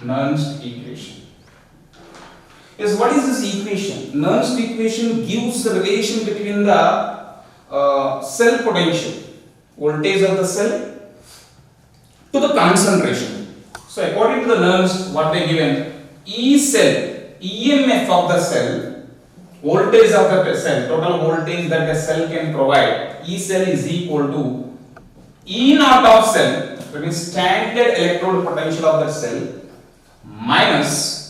Nernst equation. Yes, what is this equation? Nernst equation gives the relation between the cell potential, voltage of the cell, to the concentration. So according to the Nernst, what they given, E cell, EMF of the cell, voltage of the cell, total voltage that the cell can provide, E cell is equal to E naught of cell, that means standard electrode potential of the cell, minus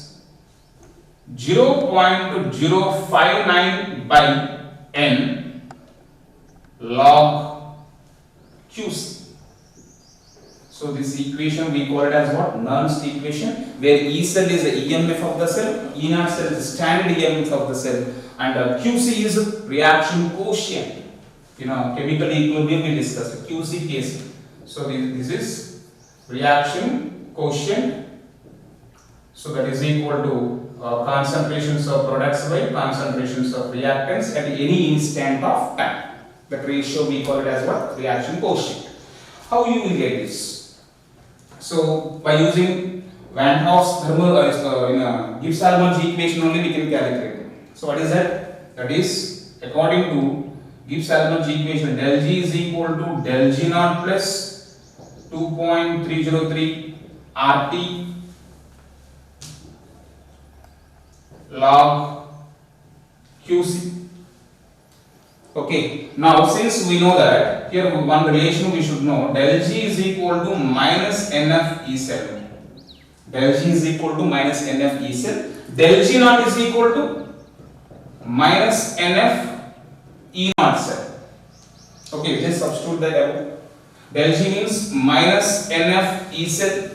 0.059 by N log QC. So this equation we call it as what? Nernst equation, where E cell is the EMF of the cell, E naught cell is the standard EMF of the cell, and QC is reaction quotient. Chemical equilibrium we discussed, QC case. So this is reaction quotient. So that is equal to concentrations of products by concentrations of reactants at any instant of time. That ratio we call it as what? Reaction quotient. How you will get this? So by using Van Hoff's Gibbs-Halmans equation only we can calculate it. So what is that? That is according to Gibbs-Halmans equation, del G is equal to del G naught plus 2.303 RT log QC. Okay, now since we know that, here one relation we should know, del G is equal to minus NF E cell. Del G is equal to minus NF E cell. Del G naught is equal to minus NF E naught cell. Okay, just substitute the above. Del G means minus NF E cell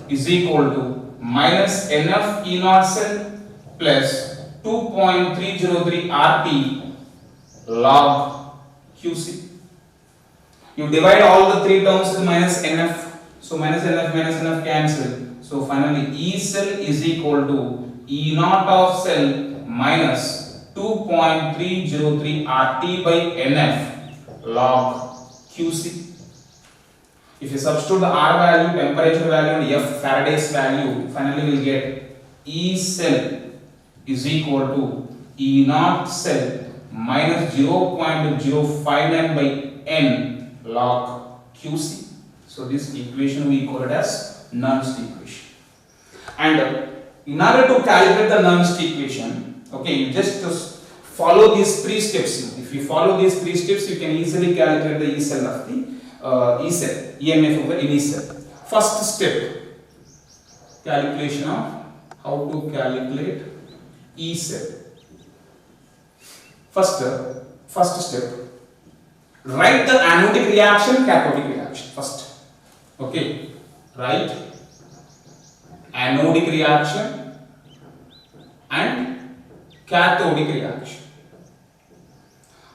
is equal to minus NF E naught cell plus 2.303 RT log QC. You divide all the three terms with minus NF. So minus NF cancel. So finally E cell is equal to E naught of cell minus 2.303 RT by NF log QC. If you substitute the R value, temperature value and F Faraday's value, finally we will get E cell is equal to E naught cell minus 0.059 by N log QC. So this equation we call it as Nernst equation. And in order to calculate the Nernst equation, okay, you just follow these three steps. If you follow these three steps, you can easily calculate the E cell of the EMF of the any cell. First step, calculation of how to calculate E cell. First step, write the anodic reaction, cathodic reaction first. Okay, write anodic reaction and cathodic reaction.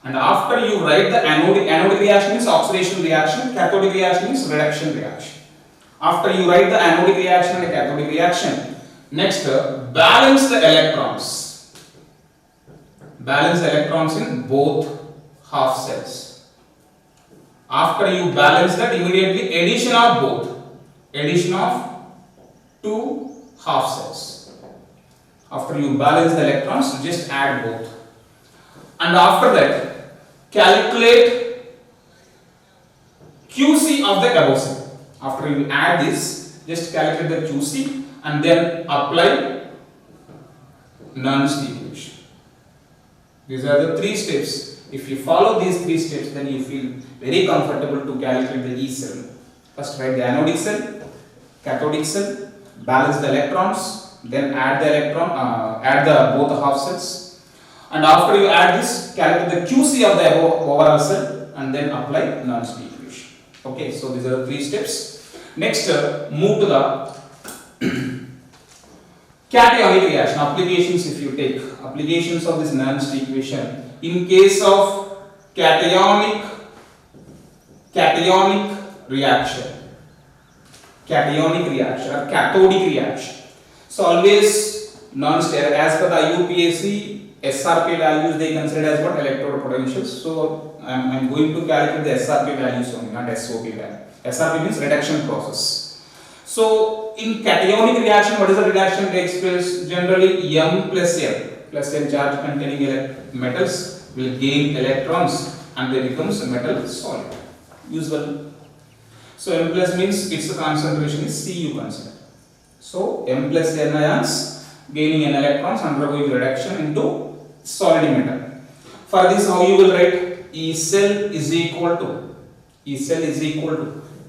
And after you write the anodic reaction is oxidation reaction, cathodic reaction is reduction reaction. After you write the anodic reaction and the cathodic reaction, next balance the electrons. Balance the electrons in both half cells. After you balance that, immediately addition of both. Addition of two half cells. After you balance the electrons, just add both. And after that, calculate QC of the above cell. After you add this, just calculate the QC and then apply Nernst equation. These are the three steps. If you follow these three steps, then you feel very comfortable to calculate the E cell. First write the anodic cell, cathodic cell, balance the electrons, then add the both the half cells. And after you add this, calculate the QC of the overall cell and then apply Nernst equation. Okay, so these are the three steps. Next, move to the cationic reaction. Applications, if you take applications of this Nernst equation, in case of cationic reaction or cathodic reaction. So always Nernst, as per the IUPAC, SRP values they consider as what? Electrode potentials. So I am going to calculate the SRP values only, not SOP value. SRP means reduction process. So in cationic reaction, what is the reaction takes place? Generally M plus N charge containing metals will gain electrons and they becomes a metal solid. Usually. So M plus means its concentration is C, you consider. So M plus N ions gaining an electrons undergoing reduction into solid metal. For this, how you will write? E cell is equal to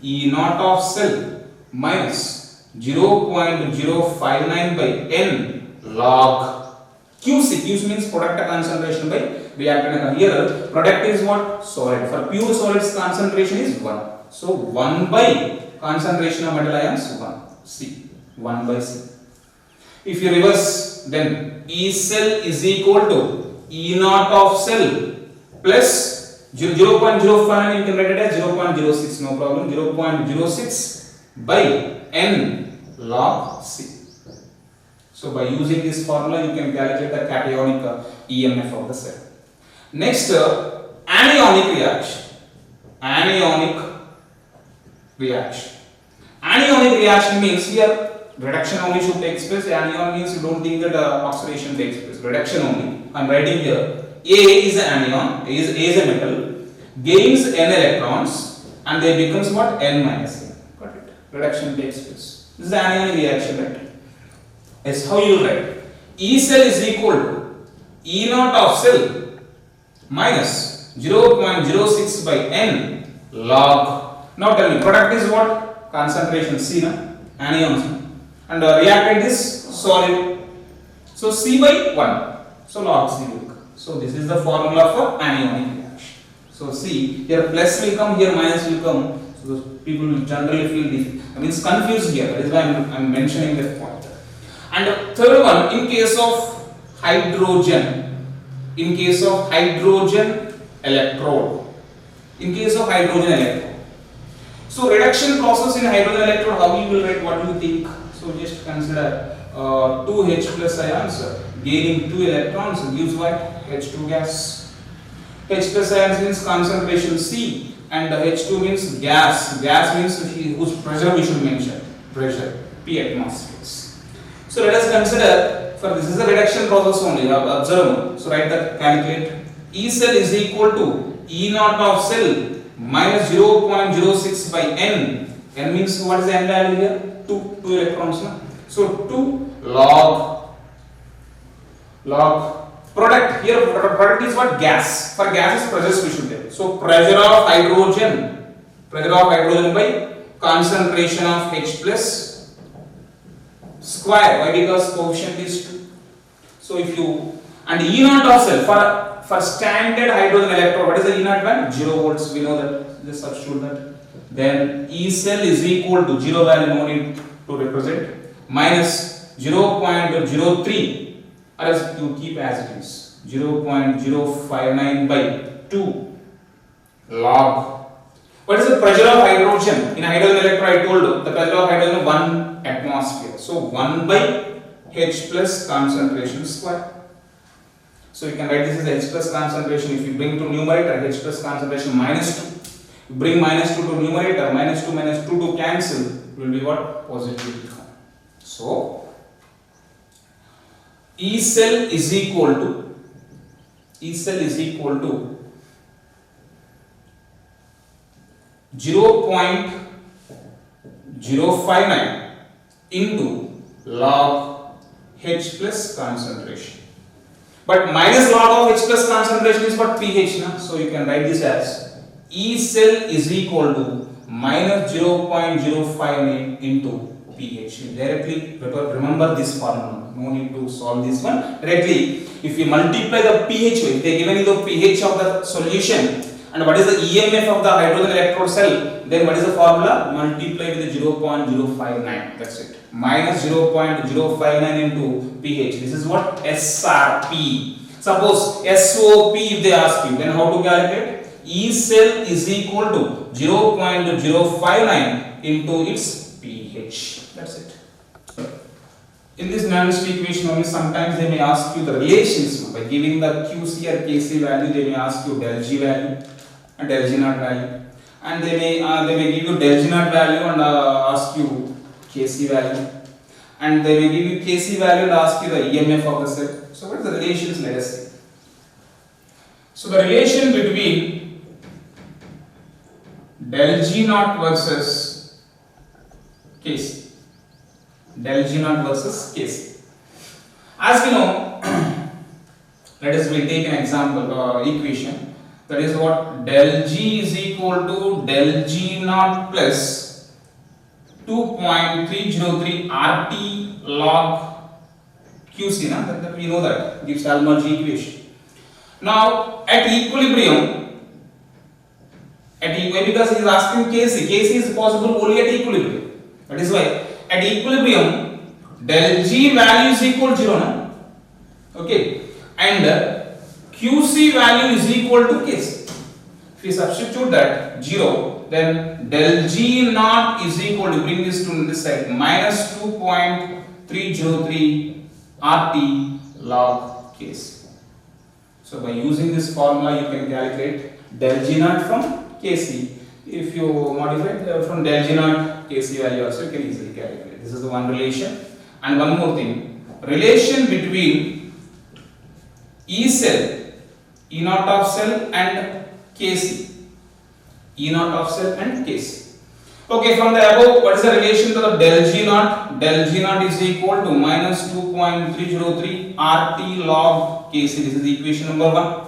E naught of cell minus 0.059 by N log QC. QC means product concentration by reactant. Here product is what? Solid. For pure solids concentration is 1. So 1 by concentration of metal ions 1 C. 1 by C. If you reverse, then E cell is equal to E naught of cell plus 0.05, you can write it as 0.06, no problem, 0.06 by N log C. So by using this formula, you can calculate the cationic EMF of the cell. Next, anionic reaction. Anionic reaction means here reduction only should take place. Anion means you don't think that oxidation takes place. Reduction only. I am writing here. A is an anion, A is a metal, gains N electrons and they becomes what? N minus N. Got it. Reduction takes place. This is the anionic reaction, right? Yes, how you write? E cell is equal to E naught of cell minus 0.06 by N log. Now tell me, product is what? Concentration C, na? Anions. And reactant is solid. So C by 1. So log C will come. So this is the formula for anionic reaction. So see, here plus will come, here minus will come. So people will generally feel confused here. That is why I am mentioning that point. And third one, in case of hydrogen electrode. So reduction process in hydrogen electrode, how you will write? What do you think? So just consider 2 H plus ions gaining 2 electrons gives what? H2 gas. H plus ions means concentration C and H2 means gas. Gas means whose pressure we should mention. Pressure P atmospheres. So let us consider, for this is a reduction process only, observe. So write that, calculate. E cell is equal to E naught of cell minus 0.06 by N. N means what is the N value here? 2 electrons. No? So 2 log product. Here product is what? Gas. For gas is pressure we should get. So pressure of hydrogen by concentration of H plus square. Why? Because coefficient is 2. So if you, and E naught of cell for standard hydrogen electrode, what is the E naught value? 0 volts. We know that. Just substitute that. Then E cell is equal to 0 value, no need to represent, minus 0.03. Or else you keep as it is, 0.059 by 2 log. What is the pressure of hydrogen? In hydrogen electrode, I told the pressure of hydrogen is 1 atmosphere. So 1 by H plus concentration square. So you can write this as H plus concentration. If you bring to numerator, H plus concentration minus 2. You bring minus 2 to numerator, minus 2 to cancel, will be what? Positive. So E cell is equal to 0.059 into log H plus concentration. But minus log of H plus concentration is what? pH. Na? So you can write this as E cell is equal to minus 0.058 into pH. Directly remember this formula. No need to solve this one. Directly, if you multiply the pH, if they given you the pH of the solution and what is the EMF of the hydrogen electrode cell, then what is the formula? Multiply with the 0.059. That's it. Minus 0.059 into pH. This is what? SRP. Suppose SOP if they ask you, then how to calculate? E cell is equal to 0.059 into its pH. That's it. In this Navier-Stokes equation only, sometimes they may ask you the relations by giving the QC or KC value. They may ask you del G value and del G naught value, and they may give you del G naught value and ask you Kc value, and they will give you Kc value and ask you the EMF of the cell. So what is the relations? Let us see. So the relation between del G naught versus Kc, del G naught versus Kc. As we know, let us take an example equation, that is what del G is equal to del G naught plus 2.303 RT log QC. That we know that gives Helmholtz equation. Now at equilibrium, because he is asking Kc is possible only at equilibrium. That is why at equilibrium del G value is equal to 0, no? Okay, and QC value is equal to Kc. If we substitute that 0, then del G naught is equal to, bring this to this side, minus 2.303 RT log Kc. So by using this formula you can calculate del G naught from Kc. If you modify from del G naught Kc value also you can easily calculate. This is the one relation. And one more thing, relation between E cell, E naught of cell and Kc, E naught of cell and Kc. Okay, from the above, what is the relation to the del G naught? Del G naught is equal to minus 2.303 RT log Kc. This is the equation number 1.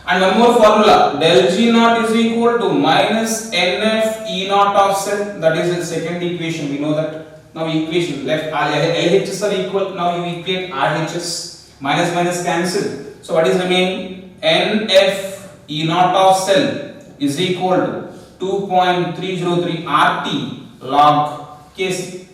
And one more formula, del G naught is equal to minus NF E naught of cell. That is the second equation. We know that. Now equation left LHS are equal. Now you equate RHS. Minus minus cancel. So what is remaining? NF E naught of cell is equal to 2.303 RT log Kc.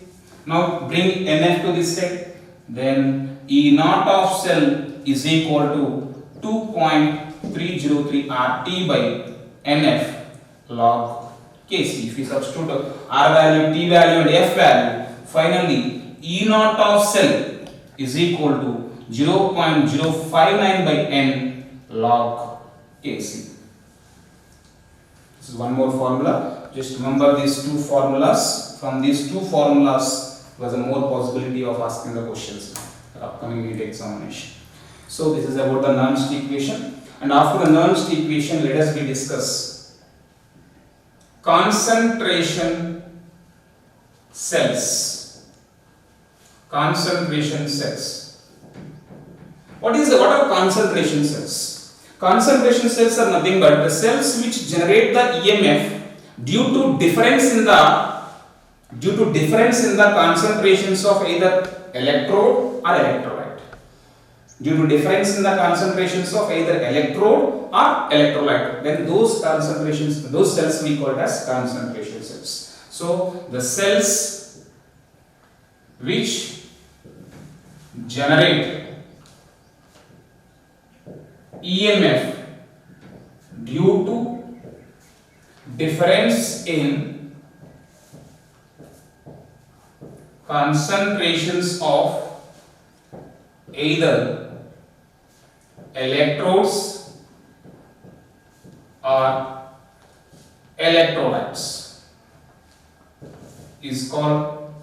Now bring NF to this side. Then E naught of cell is equal to 2.303 RT by NF log Kc. If we substitute R value, T value and F value, finally E naught of cell is equal to 0.059 by N log Kc. This is one more formula. Just remember these two formulas. From these two formulas, there was a more possibility of asking the questions for upcoming NEET examination. So this is about the Nernst equation. And after the Nernst equation, let us discuss concentration cells. Concentration cells. What are concentration cells? Concentration cells are nothing but the cells which generate the EMF due to difference in the concentrations of either electrode or electrolyte. Due to difference in the concentrations of either electrode or electrolyte, then those cells we call it as concentration cells. So the cells which generate EMF due to difference in concentrations of either electrodes or electrolytes is called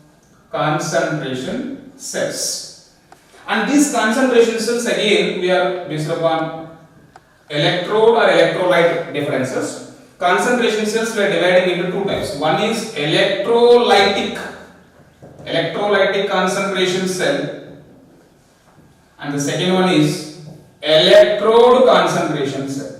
concentration cells. And these concentration cells again we are based upon electrode or electrolyte differences. Concentration cells we are dividing into two types. One is electrolytic concentration cell, and the second one is electrode concentration cell.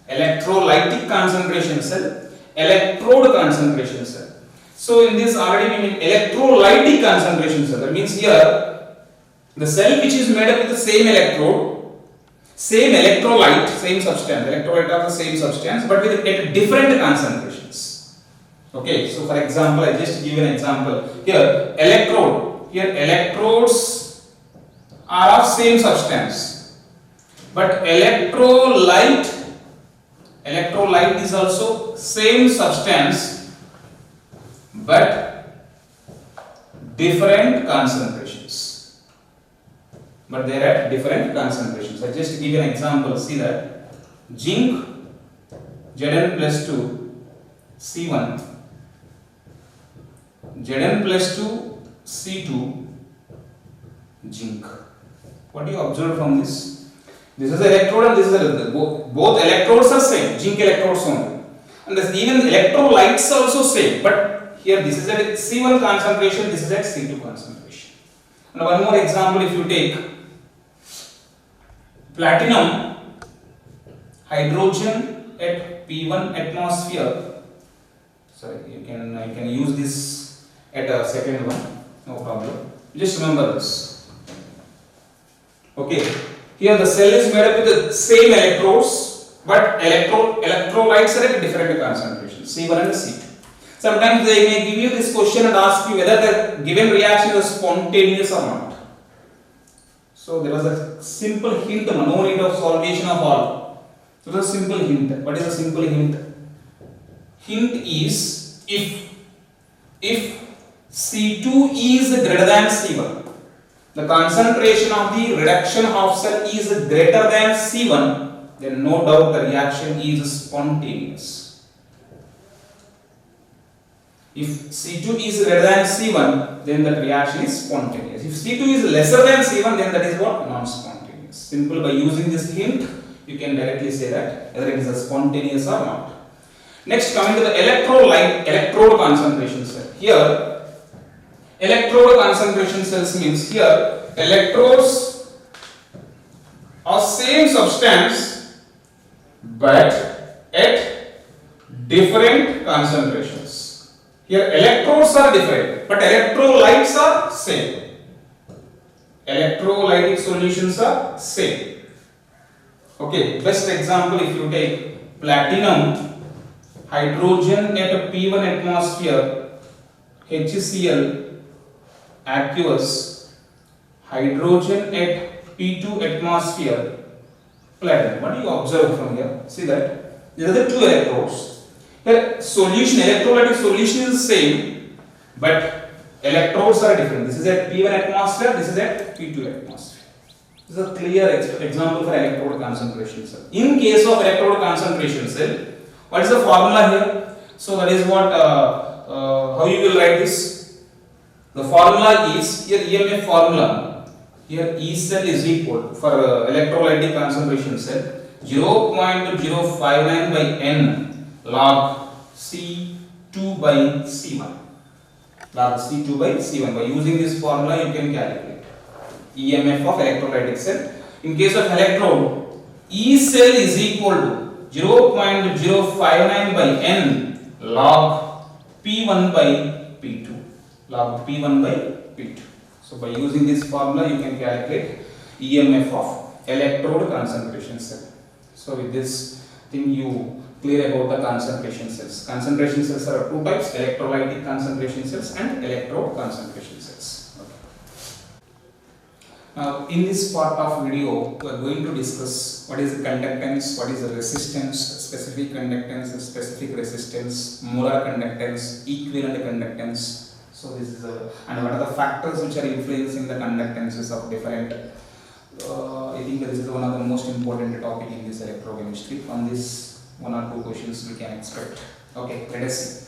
Electrolytic concentration cell, electrode concentration cell. So in this already we mean electrolytic concentration cell. That means here the cell which is made up with the same electrode, same electrolyte, same substance, electrolyte of the same substance, but with at different concentrations. Okay, so for example, I just give an example. Here electrode, here electrodes are of same substance, but electrolyte is also same substance but different concentrations. But they are at different concentrations. I just give you an example. See that zinc Zn plus 2 C1 Zn plus 2 C2 zinc. What do you observe from this? This is electrode and this is electrode. Both electrodes are same, zinc electrodes only. And this even electrolytes also same, but here this is at C1 concentration, this is at C2 concentration. And one more example, if you take platinum, hydrogen at P1 atmosphere. Sorry, you can use this at a second one, no problem. Just remember this. Okay, here the cell is made up with the same electrodes, but electrolytes are at different concentrations, C1 and C2. Sometimes they may give you this question and ask you whether the given reaction is spontaneous or not. So there was a simple hint, no need of solvation of all. So it was a simple hint. What is a simple hint? Hint is if C2 is greater than C1, the concentration of the reduction of cell is greater than C1, then no doubt the reaction is spontaneous. If C2 is greater than C1, then that reaction is spontaneous. If C2 is lesser than C1, then that is what? Non-spontaneous. Simple, by using this hint, you can directly say that whether it is a spontaneous or not. Next, coming to the electrode concentration cell. Here, electrode concentration cells means here electrodes are same substance but at different concentrations. Here electrodes are different but electrolytes are same. Electrolytic solutions are same. Okay, best example, if you take platinum, hydrogen at P1 atmosphere, HCl, aqueous, hydrogen at P2 atmosphere, platinum. What do you observe from here? See that these are the two electrodes. Here solution, electrolytic solution is same, but electrodes are different. This is at P1 atmosphere, this is at P2 atmosphere. This is a clear example for electrode concentration cell. In case of electrode concentration cell, what is the formula here? So that is what, how you will write this? The formula is, here EMF formula, here E cell is equal for electrolytic concentration cell 0.059 by N log C2 by C1. Log C2 by C1. By using this formula, you can calculate EMF of electrolytic cell. In case of electrode, E cell is equal to 0.059 by N log P1 by P2. Log P1 by P2. So by using this formula, you can calculate EMF of electrode concentration cell. So with this thing, you clear about the concentration cells. Concentration cells are two types: electrolytic concentration cells and electrode concentration cells. Okay. Now, in this part of video, we are going to discuss what is the conductance, what is the resistance, specific conductance, specific resistance, molar conductance, equivalent conductance. So this is and what are the factors which are influencing the conductances of different. I think this is one of the most important topic in this electrochemistry. From this, one or two questions we can expect. Okay, let us see.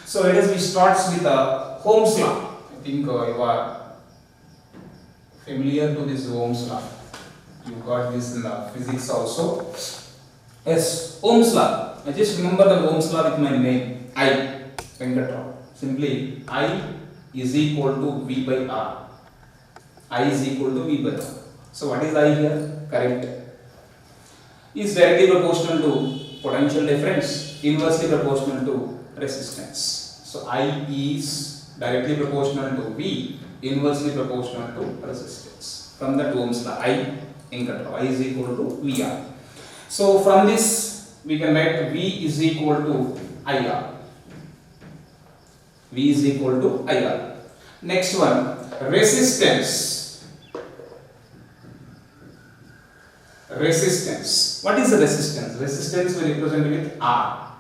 So let us start with Ohm's law. I think you are familiar to this Ohm's law. You got this in the physics also. Yes, Ohm's law. I just remember the Ohm's law with my name, I, Venkatrao. Simply, I is equal to V by R. I is equal to V by R. So what is I here? Current is directly proportional to potential difference, inversely proportional to resistance. So I is directly proportional to V, inversely proportional to resistance. From that Ohm's law, I in control. I is equal to VR. So from this we can write V is equal to IR. V is equal to IR. Next one, resistance. Resistance. What is the resistance? Resistance we represent with R.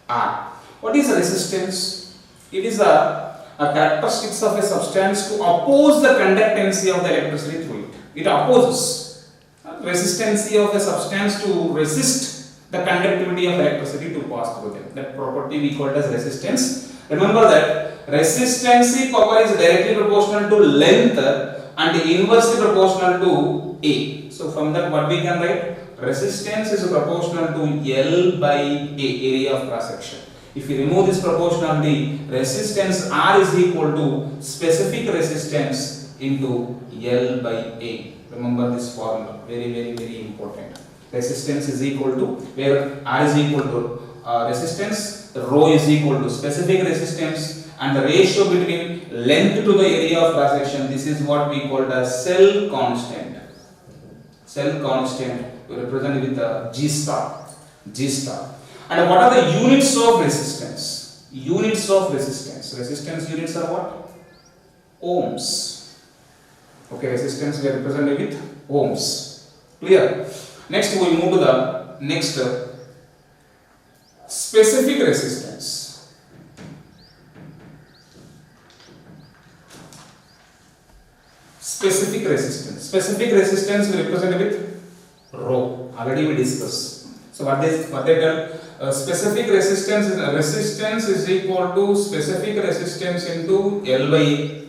R. What is resistance? It is a characteristics of a substance to oppose the conductancy of the electricity through it. It opposes. Resistance of a substance to resist the conductivity of electricity to pass through them. That property we call as resistance. Remember that resistance power is directly proportional to length and inversely proportional to A. So from that what we can write? Resistance is proportional to L by A, area of cross section. If you remove this proportionality, resistance R is equal to specific resistance into L by A. Remember this formula, very important. Resistance is equal to, where R is equal to resistance, rho is equal to specific resistance, and the ratio between length to the area of cross section, this is what we call as cell constant. Cell constant we represent with the G star. And what are the units of resistance? Units of resistance. Resistance units are what? Ohms. Okay, resistance we represent with ohms. Clear? Next we move to the next specific resistance. Specific resistance. Specific resistance we represent with rho. Already we discussed. So what they tell? Specific resistance is equal to specific resistance into L by A.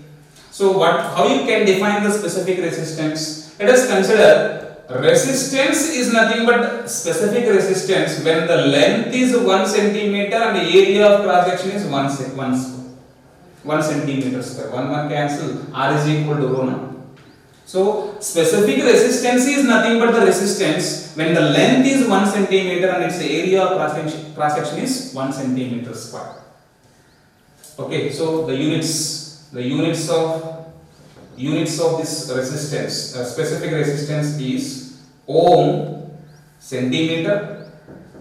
So how you can define the specific resistance? Let us consider resistance is nothing but specific resistance when the length is 1 centimeter and the area of cross section is 1 centimeter square. 1 cancel. R is equal to rho now. So specific resistance is nothing but the resistance when the length is 1 centimeter and its area of cross section is 1 centimeter square. Okay, so the units of this resistance, specific resistance is ohm centimeter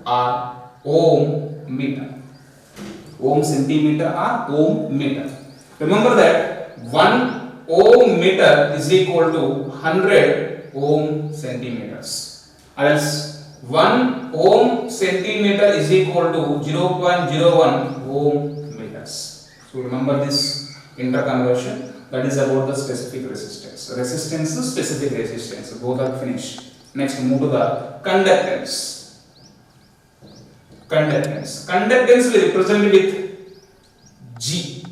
or ohm meter. Ohm centimeter or ohm meter. Remember that 1 ohm meter is equal to 100 ohm centimeters. Else 1 ohm centimeter is equal to 0.01 ohm meters. So remember this interconversion. That is about the specific resistance. Resistance to specific resistance. Both are finished. Next move to the conductance. Conductance we represent with G.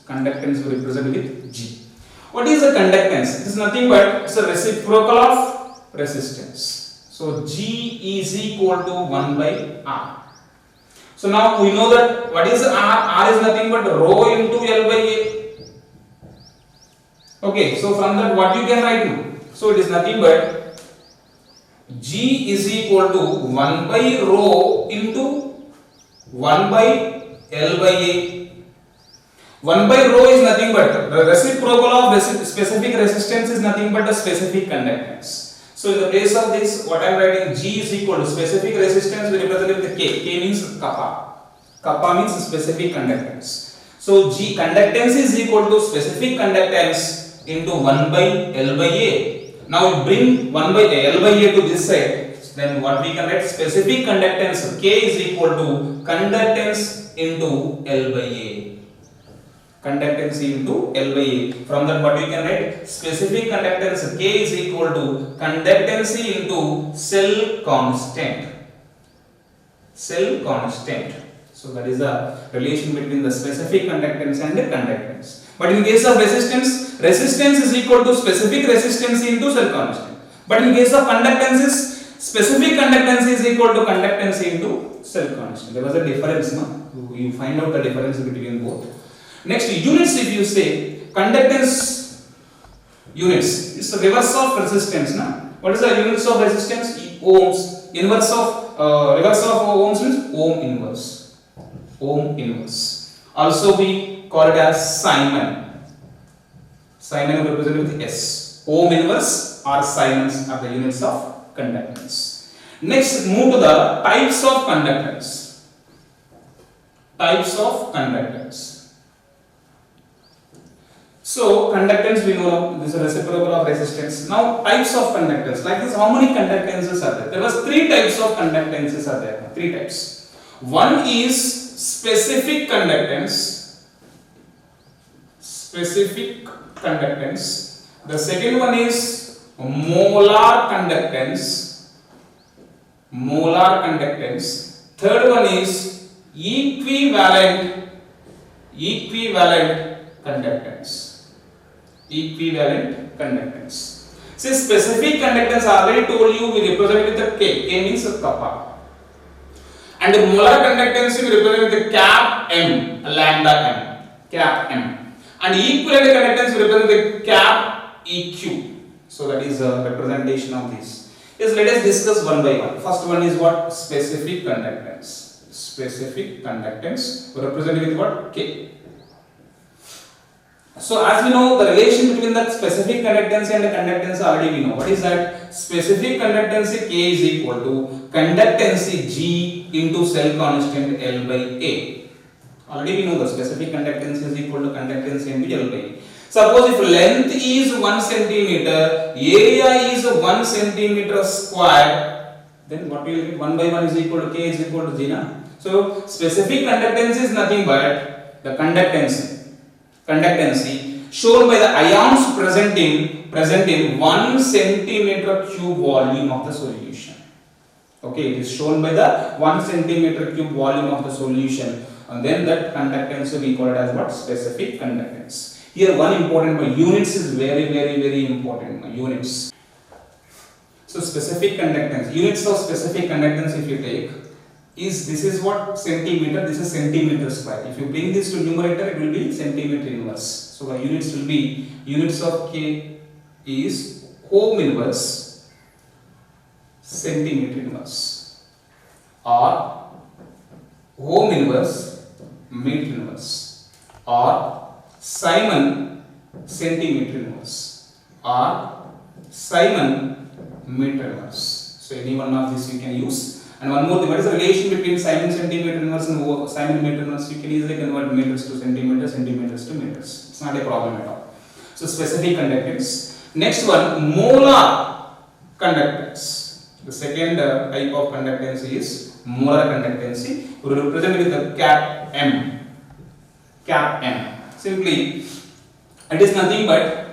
Conductance we represent with G. What is the conductance? It is nothing but it's a reciprocal of resistance. So G is equal to 1 by R. So now we know that what is R? R is nothing but rho into L by A. Okay, so from that what you can write now? So it is nothing but G is equal to 1 by rho into 1 by L by A. 1 by rho is nothing but the reciprocal of specific resistance is nothing but the specific conductance. So in the place of this, what I am writing, G is equal to specific resistance we represent with K. K means kappa. Kappa means specific conductance. So G conductance is equal to specific conductance into 1 by L by A. Now we bring 1 by L by A to this side. Then what we can write? Specific conductance K is equal to conductance into L by A. Conductance into L by A. From that what we can write? Specific conductance K is equal to conductance into cell constant. Cell constant. So that is the relation between the specific conductance and the conductance. But in case of resistance, resistance is equal to specific resistance into cell constant. But in case of conductance, specific conductance is equal to conductance into cell constant. There was a difference, no? You find out the difference between both. Next, units, if you say conductance units, it's the reverse of resistance. Na? What is the units of resistance? Ohms. Reverse of ohms means ohm inverse. Ohm inverse. Also we call it as Simon. Simon represented with S. Ohm inverse or Simons are the units of conductance. Next, move to the types of conductance. Types of conductance. So conductance we know this is a reciprocal of resistance. Now types of conductance. Like this, how many conductances are there? There was 3 types of conductances are there. 3 types. One is specific conductance. Specific conductance. The second one is molar conductance. molar conductance. Third one is equivalent conductance. Equivalent conductance. See, specific conductance I already told you we represent with the K. K means kappa. And the molar conductance we represent with the cap M, lambda M, cap M. And equivalent conductance we represent with the cap EQ. So that is a representation of this. Yes, let us discuss one by one. First one is what? Specific conductance. Specific conductance represented with what? K. So as we know, the relation between the specific conductance and the conductance already we know. What is that? Specific conductance K is equal to conductance G into cell constant L by A. Already we know the specific conductance is equal to conductance into L by A. Suppose if length is 1 centimeter, area is 1 centimeter square, then what we will get? 1 by 1 is equal to K is equal to G. So specific conductance is nothing but the conductancy shown by the ions present in 1 centimeter cube volume of the solution. Okay, it is shown by the 1 centimeter cube volume of the solution, and then that conductance will be called as what? Specific conductance. Here one important point, units is very important. Units. So specific conductance, units of specific conductance if you take is, this is what? Centimeter, this is centimeter square. If you bring this to numerator, it will be centimeter inverse. So the units will be, units of K is ohm inverse centimeter inverse, or ohm inverse meter inverse, or Simon centimeter inverse, or Simon meter inverse. So any one of these you can use. And one more thing, what is the relation between Simon centimeter inverse and Simon meter inverse? You can easily convert meters to centimeters, centimeters to meters. It's not a problem at all. So specific conductance. Next one, molar conductance. The second type of conductance is molar conductance. We will represent with the cap M. Cap M. Simply, it is nothing but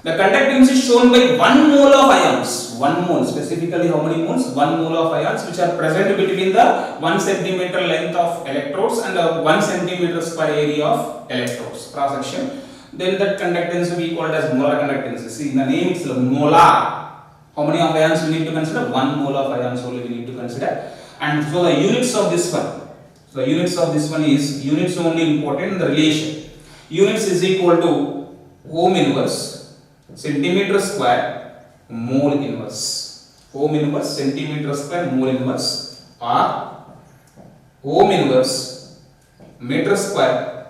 the conductance is shown by 1 mole of ions. 1 mole, specifically how many moles? 1 mole of ions which are present between the 1 centimeter length of electrodes and the 1 centimeter square area of electrodes, cross section. Then that conductance will be called as molar conductance. See, in the name it's molar. How many of ions we need to consider? 1 mole of ions only we need to consider. And so the units of this one, is units only important in the relation. Units is equal to ohm inverse centimeter square mole inverse. Ohm inverse centimeter square mole inverse, or ohm inverse meter square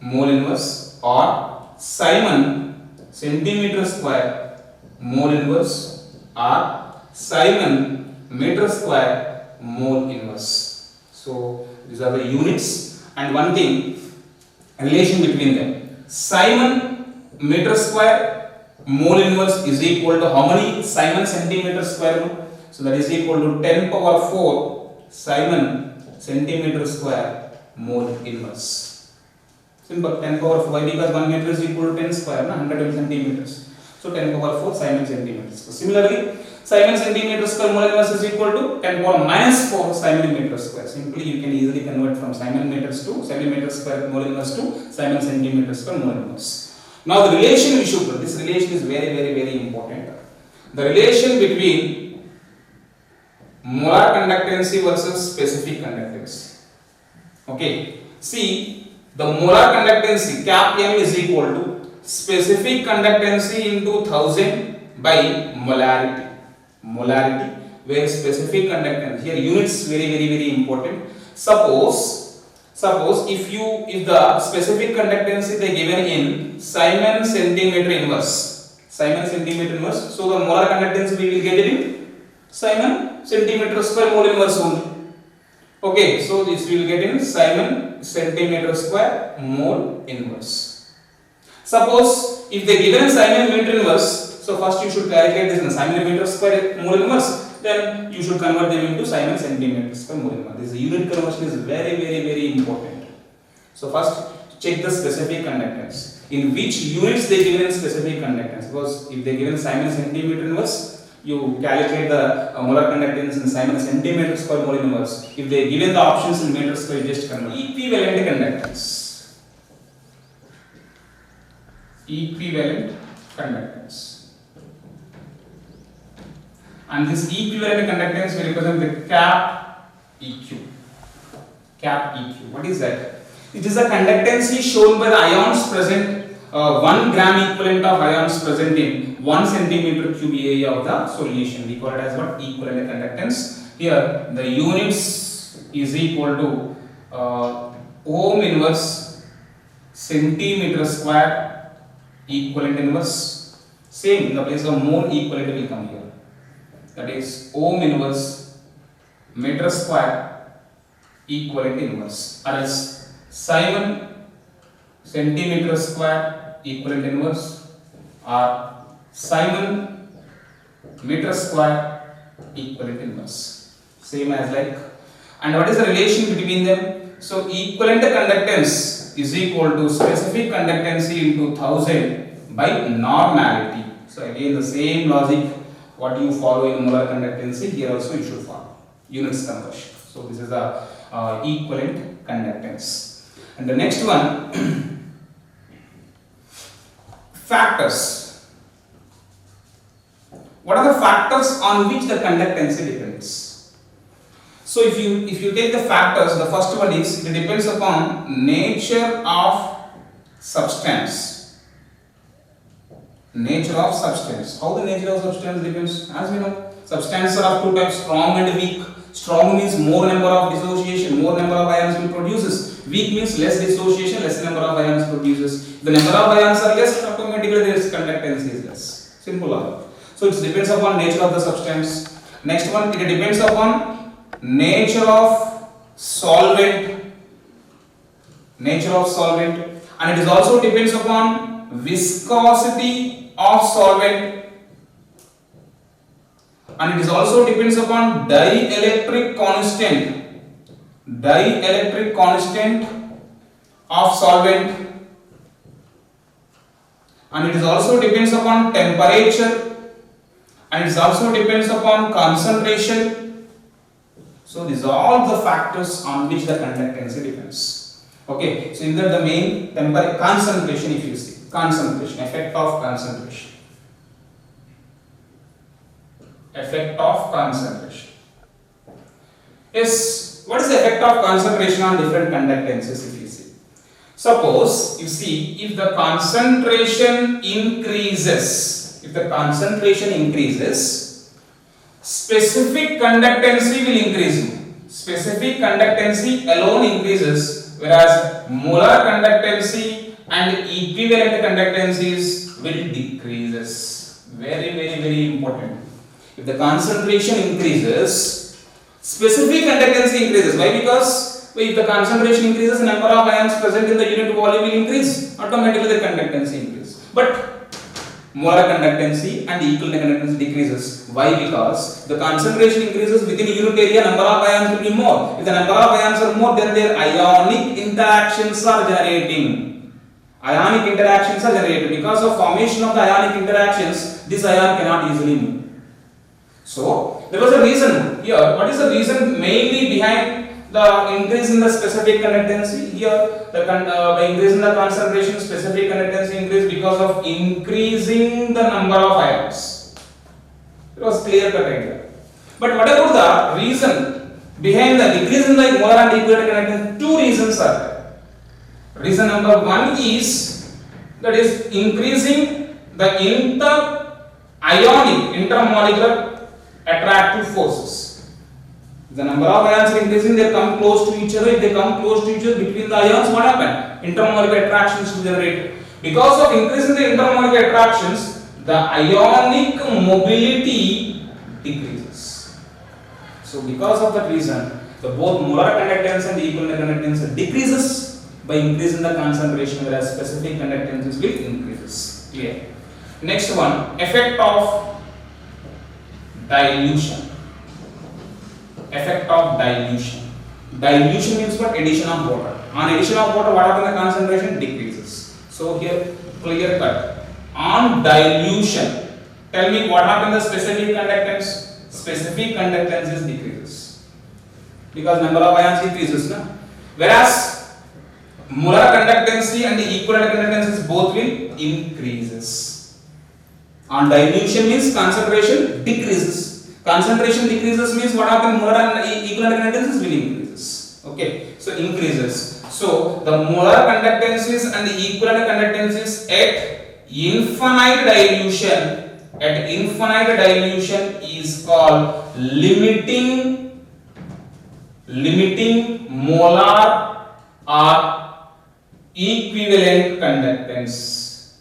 mole inverse, or Simon centimeter square mole inverse, or Simon meter square mole inverse. So these are the units, and one thing, relation between them. Simon meter square mole inverse is equal to how many Simon centimeter square? So that is equal to 10 power 4 Simon centimeter square mole inverse. Simple, 10 power 4. Why? Because 1 meter is equal to 10 square, 100 centimeters. So 10 power 4 Simon centimeters. So similarly, Simon centimeter square mole inverse is equal to 10 power minus 4 Simon meter square. Simply you can easily convert from Simon meters to Simon meter square mole inverse to Simon centimeter square mole inverse. Now the relation we should put, this relation is very important. The relation between molar conductancy versus specific conductancy. Okay, see, the molar conductancy cap M is equal to specific conductancy into 1000 by molarity. Molarity, where specific conductance, here units very important. Suppose if the specific conductancy they given in Simon centimeter inverse, so the molar conductance we will get it in Simon centimeter square mole inverse only. Okay, so this we will get in Simon centimeter square mole inverse. Suppose if they given Simon meter inverse, so first you should calculate this in Simon meter square mole inverse. Then you should convert them into Simon centimeter square mole inverse. This unit conversion is very important. So first check the specific conductance. In which units they given specific conductance? Because if they given Simon centimeter inverse, you calculate the molar conductance in centimeters per mole inverse. If they given the options in meters, so you just convert. Equivalent conductance. Equivalent conductance. And this equivalent conductance will represent the cap EQ. Cap EQ. What is that? It is the conductancy shown by the ions present. 1 gram equivalent of ions present in 1 centimeter cube area of the solution. We call it as what? Equivalent conductance. Here the units is equal to ohm inverse centimeter square equivalent inverse. Same in the place of mole equivalent will come here. That is ohm inverse meter square equivalent inverse, or else Simon centimeter square equivalent inverse, or Simon meter square equivalent inverse. Same as like. And what is the relation between them? So equivalent conductance is equal to specific conductancy into 1000 by normality. So again the same logic what you follow in molar conductancy, here also you should follow units conversion. So this is the equivalent conductance. And the next one, factors. What are the factors on which the conductancy depends? So if you take the factors, the first one is it depends upon nature of substance. Nature of substance. How the nature of substance depends? As we know, substances are of two types, strong and weak. Strong means more number of dissociation, more number of ions will produces. Weak means less dissociation, less number of ions produces. If the number of ions are less, automatically their conductance is less. Simple logic. So it depends upon nature of the substance. Next one, it depends upon nature of solvent. Nature of solvent, and it is also depends upon viscosity of solvent, and it is also depends upon dielectric constant of solvent, and it is also depends upon temperature, and it also depends upon concentration. So these are all the factors on which the conductancy depends. Okay, so in that the main concentration, if you see concentration, effect of concentration. Effect of concentration. Yes, what is the effect of concentration on different conductances if you see? Suppose you see if the concentration increases, specific conductancy will increase. Specific conductancy alone increases, whereas molar conductancy and equivalent conductancies will decreases. Very important. If the concentration increases, specific conductancy increases. Why? Because if the concentration increases, number of ions present in the unit volume will increase. Automatically the conductancy increases. But molar conductancy and equivalent conductancy decreases. Why? Because the concentration increases within a unit area, number of ions will be more. If the number of ions are more, then their ionic interactions are generating. Ionic interactions are generated. Because of formation of the ionic interactions, this ion cannot easily move. So there was a reason here. What is the reason mainly behind the increase in the specific conductancy? Here, by increasing the concentration, specific conductancy increase because of increasing the number of ions. It was clear cut idea. But what about the reason behind the decrease in the molar and equivalent conductance? Two reasons are there. Reason number one is that is increasing the intermolecular attractive forces. The number of ions are increasing, they come close to each other. If they come close to each other between the ions, what happens? Intermolecular attractions to generate. Because of increasing the intermolecular attractions, the ionic mobility decreases. So because of that reason, the both molar conductance and equivalent conductance decreases by increasing the concentration, whereas specific conductances will increases. Clear? Next one, effect of dilution. Effect of dilution. Dilution means what? Addition of water. On addition of water, what happens? The concentration decreases. So here, clear cut. On dilution, Tell me what happened to the specific conductance? Specific conductance is decreases because number of ions increases, na? Whereas molar conductancy and the equivalent conductances both will increases. On dilution means concentration decreases. Concentration decreases means what happens? Molar and equivalent conductances will increases. Okay, so increases. So the molar conductances and the equivalent conductances at infinite dilution is called limiting molar or equivalent conductance.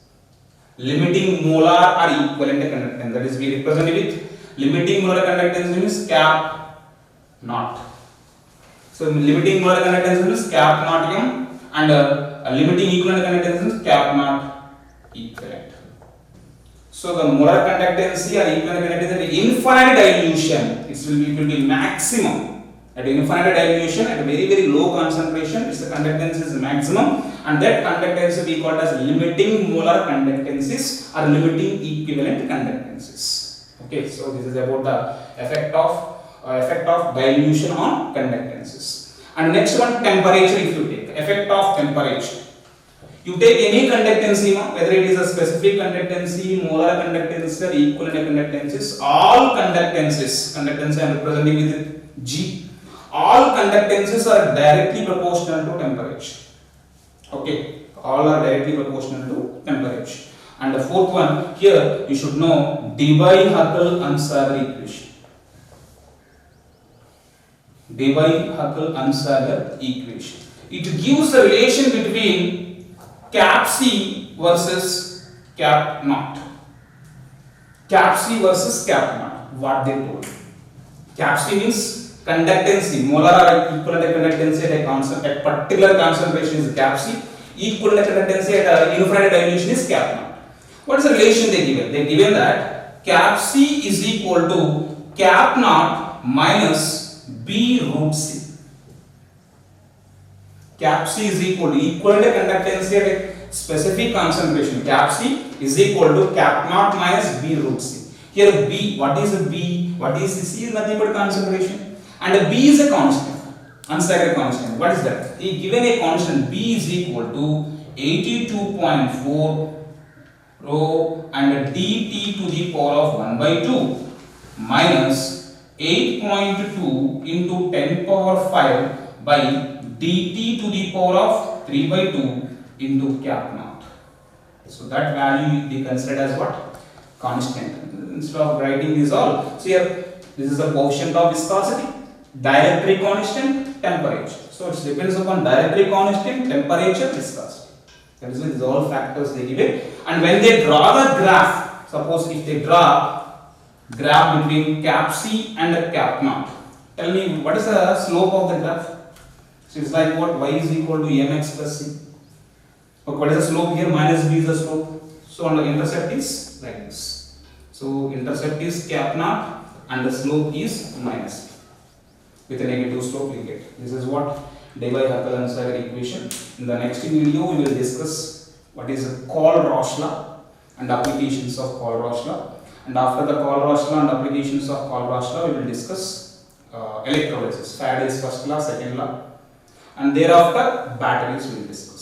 Limiting molar or equivalent conductance, that is we represent it with limiting molar conductance means cap naught. So limiting molar conductance means cap naught m, and limiting equivalent conductance means cap naught equivalent. So the molar conductancy or equivalent conductance at infinite dilution, it will be maximum. At infinite dilution, at a very low concentration, its the conductance is maximum, and that conductance we call as limiting molar conductances or limiting equivalent conductances. Okay, so this is about the effect of dilution on conductances. And next one, temperature. If you take effect of temperature, you take any conductancy, whether it is a specific conductancy, molar conductancy, or equivalent conductances, all conductances I am representing with G. All conductances are directly proportional to temperature. Okay, all are directly proportional to temperature. And the fourth one, here you should know Debye-Huckel-Ansager equation. Debye-Huckel-Ansager equation. It gives the relation between cap C versus cap naught. Cap C versus cap naught. What they told. Cap C means conductancy, molar or equivalent conductancy at a particular concentration is cap C. Equivalent conductancy at infinite dilution is cap naught. What is the relation they given? They given that cap C is equal to cap naught minus B root C. Cap C is equal to equivalent conductancy at a specific concentration. Cap C is equal to cap naught minus B root C. Here B, what is B? What is C? Is nothing but concentration. And B is a constant, unstaggered constant. What is that? He given a constant B is equal to 82.4 rho and dt to the power of 1 by 2 minus 8.2 into 10 power 5 by dt to the power of 3 by 2 into cap naught. So that value they considered as what? Constant. Instead of writing this all, so here this is the coefficient of viscosity, dielectric constant, temperature. So it depends upon dielectric constant, temperature, viscosity. That is why these all factors they give it. And when they draw the graph, suppose if they draw graph between cap C and cap naught, tell me what is the slope of the graph? So it's like what? Y is equal to mx plus c. Okay, what is the slope here? Minus b is the slope. So on the intercept is like this. So intercept is cap naught and the slope is minus b. With a negative slope we get. This is what Debye-Huckel-Ansager equation. In the next video we will discuss what is Kohl-Rausch law and applications of Kohl-Rausch law. And after the Kohl-Rausch law and applications of Kohl-Rausch law, we will discuss electrolysis. Faraday's first law, second law, and thereafter batteries we will discuss.